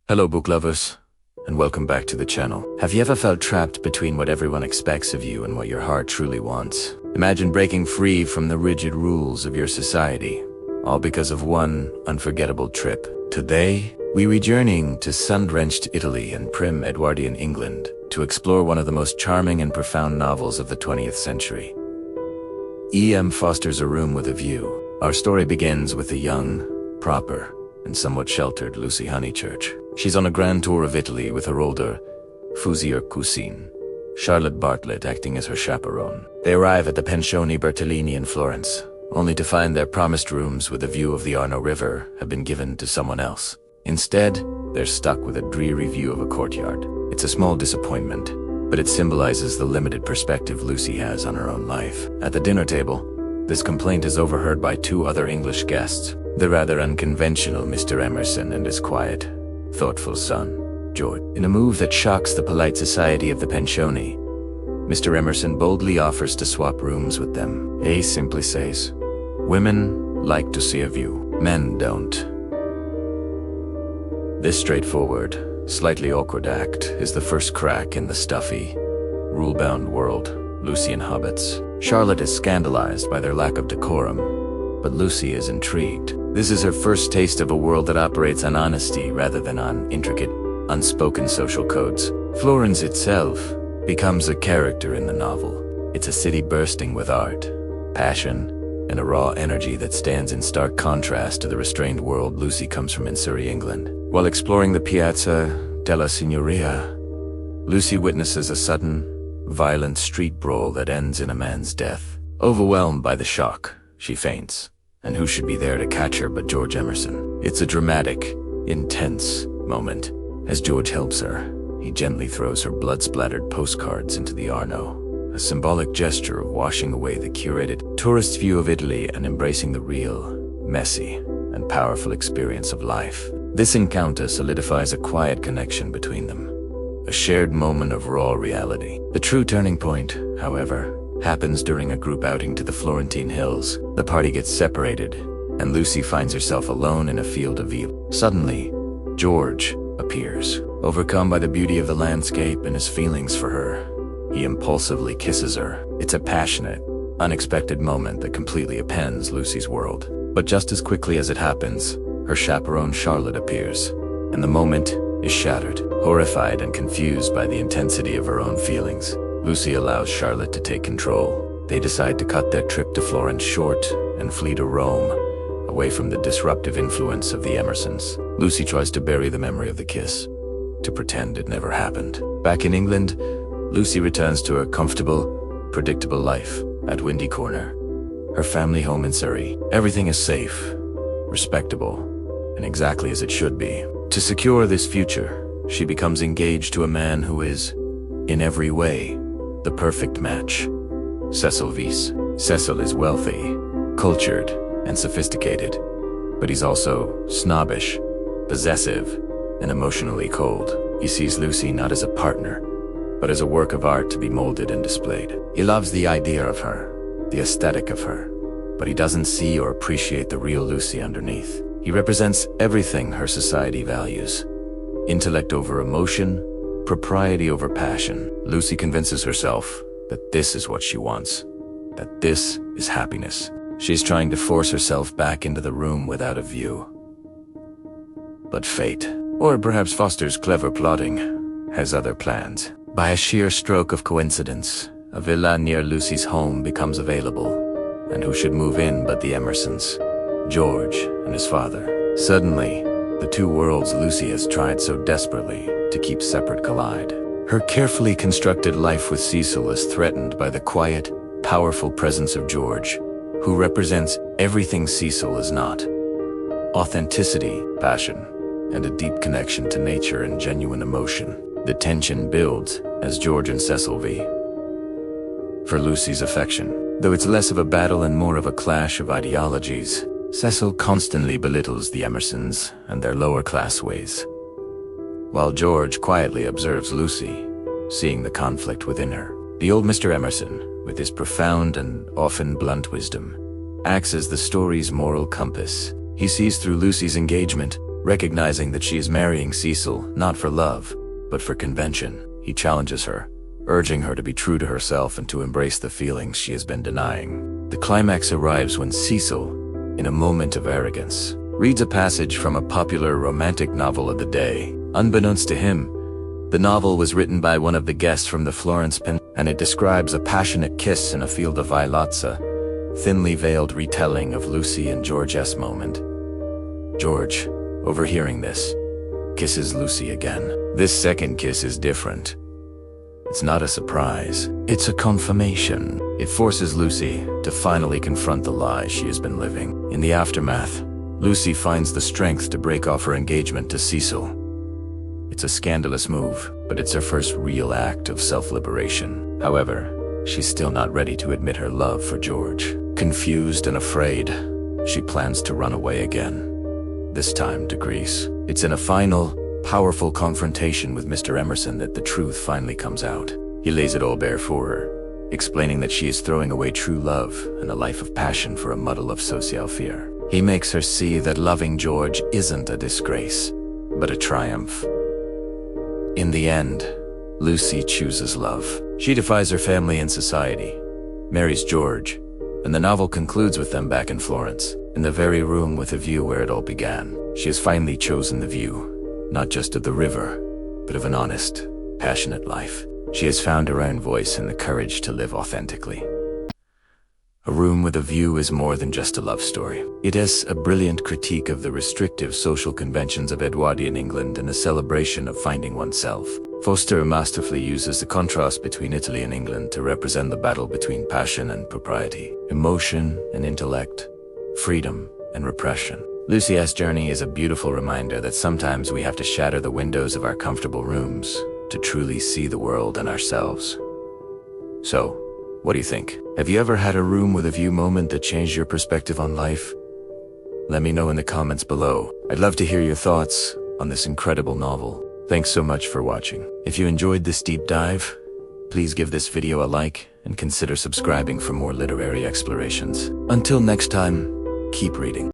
Hello book lovers, and welcome back to the channel. Have you ever felt trapped between what everyone expects of you and what your heart truly wants? Imagine breaking free from the rigid rules of your society, all because of one unforgettable trip. Today, we're journeying to sun-drenched Italy and prim Edwardian England to explore one of the most charming and profound novels of the 20th century. E.M. Forster's A Room with a View. Our story begins with the young, proper, and somewhat sheltered Lucy Honeychurch. She's on a grand tour of Italy with her older, fusier cousine, Charlotte Bartlett, acting as her chaperone. They arrive at the Pensione Bertolini in Florence, only to find their promised rooms with a view of the Arno River have been given to someone else. Instead, they're stuck with a dreary view of a courtyard. It's a small disappointment, but it symbolizes the limited perspective Lucy has on her own life. At the dinner table, this complaint is overheard by two other English guests, the rather unconventional Mr. Emerson and his quiet, thoughtful son, George. In a move that shocks the polite society of the Pensione, Mr. Emerson boldly offers to swap rooms with them. He simply says, "Women like to see a view, men don't." This straightforward, slightly awkward act is the first crack in the stuffy, rule-bound world Lucy inhabits. Charlotte is scandalized by their lack of decorum, but Lucy is intrigued. This is her first taste of a world that operates on honesty rather than on intricate, unspoken social codes. Florence itself becomes a character in the novel. It's a city bursting with art, passion, and a raw energy that stands in stark contrast to the restrained world Lucy comes from in Surrey, England. While exploring the Piazza della Signoria, Lucy witnesses a sudden, violent street brawl that ends in a man's death. Overwhelmed by the shock, she faints. And who should be there to catch her but George Emerson? It's a dramatic, intense moment. As George helps her, he gently throws her blood-splattered postcards into the Arno, a symbolic gesture of washing away the curated tourist's view of Italy and embracing the real, messy, and powerful experience of life. This encounter solidifies a quiet connection between them, a shared moment of raw reality. The true turning point, however, happens during a group outing to the Florentine hills. The party gets separated, and Lucy finds herself alone in a field of view. Suddenly, George appears. Overcome by the beauty of the landscape and his feelings for her, he impulsively kisses her. It's a passionate, unexpected moment that completely upends Lucy's world. But just as quickly as it happens, her chaperone Charlotte appears, and the moment is shattered. Horrified and confused by the intensity of her own feelings, Lucy allows Charlotte to take control. They decide to cut their trip to Florence short and flee to Rome, away from the disruptive influence of the Emersons. Lucy tries to bury the memory of the kiss, to pretend it never happened. Back in England, Lucy returns to her comfortable, predictable life at Windy Corner, her family home in Surrey. Everything is safe, respectable, and exactly as it should be. To secure this future, she becomes engaged to a man who is, in every way, the perfect match. Cecil Vyse. Cecil is wealthy, cultured, and sophisticated, but he's also snobbish, possessive, and emotionally cold. He sees Lucy not as a partner, but as a work of art to be molded and displayed. He loves the idea of her, the aesthetic of her, but he doesn't see or appreciate the real Lucy underneath. He represents everything her society values: intellect over emotion, propriety over passion. Lucy convinces herself that this is what she wants, that this is happiness. She's trying to force herself back into the room without a view. But fate, or perhaps Forster's clever plotting, has other plans. By a sheer stroke of coincidence, a villa near Lucy's home becomes available, and who should move in but the Emersons, George and his father. Suddenly, the two worlds Lucy has tried so desperately to keep separate collide. Her carefully constructed life with Cecil is threatened by the quiet, powerful presence of George, who represents everything Cecil is not: authenticity, passion, and a deep connection to nature and genuine emotion. The tension builds as George and Cecil vie for Lucy's affection. Though it's less of a battle and more of a clash of ideologies, Cecil constantly belittles the Emersons and their lower-class ways, while George quietly observes Lucy, seeing the conflict within her. The old Mr. Emerson, with his profound and often blunt wisdom, acts as the story's moral compass. He sees through Lucy's engagement Recognizing that she is marrying Cecil not for love, but for convention, he challenges her, urging her to be true to herself and to embrace the feelings she has been denying. The climax arrives when Cecil, in a moment of arrogance, reads a passage from a popular romantic novel of the day. Unbeknownst to him, the novel was written by one of the guests from the Florence Pen, and it describes a passionate kiss in a field of violets, a thinly veiled retelling of Lucy and George's moment. George, overhearing this, kisses Lucy again. This second kiss is different. It's not a surprise, it's a confirmation. It forces Lucy to finally confront the lie she has been living. In the aftermath, Lucy finds the strength to break off her engagement to Cecil. It's a scandalous move, but it's her first real act of self-liberation. However, she's still not ready to admit her love for George. Confused and afraid, she plans to run away again, this time to Greece. It's in a final, powerful confrontation with Mr. Emerson that the truth finally comes out. He lays it all bare for her, explaining that she is throwing away true love and a life of passion for a muddle of social fear. He makes her see that loving George isn't a disgrace, but a triumph. In the end, Lucy chooses love. She defies her family and society, marries George, and the novel concludes with them back in Florence, in the very room with a view where it all began. She has finally chosen the view, not just of the river, but of an honest, passionate life. She has found her own voice and the courage to live authentically. A Room with a View is more than just a love story. It is a brilliant critique of the restrictive social conventions of Edwardian England and a celebration of finding oneself. Forster masterfully uses the contrast between Italy and England to represent the battle between passion and propriety, emotion and intellect, freedom and repression. Lucy's journey is a beautiful reminder that sometimes we have to shatter the windows of our comfortable rooms to truly see the world and ourselves. So, what do you think? Have you ever had a room with a view moment that changed your perspective on life? Let me know in the comments below. I'd love to hear your thoughts on this incredible novel. Thanks so much for watching. If you enjoyed this deep dive, please give this video a like and consider subscribing for more literary explorations. Until next time, keep reading.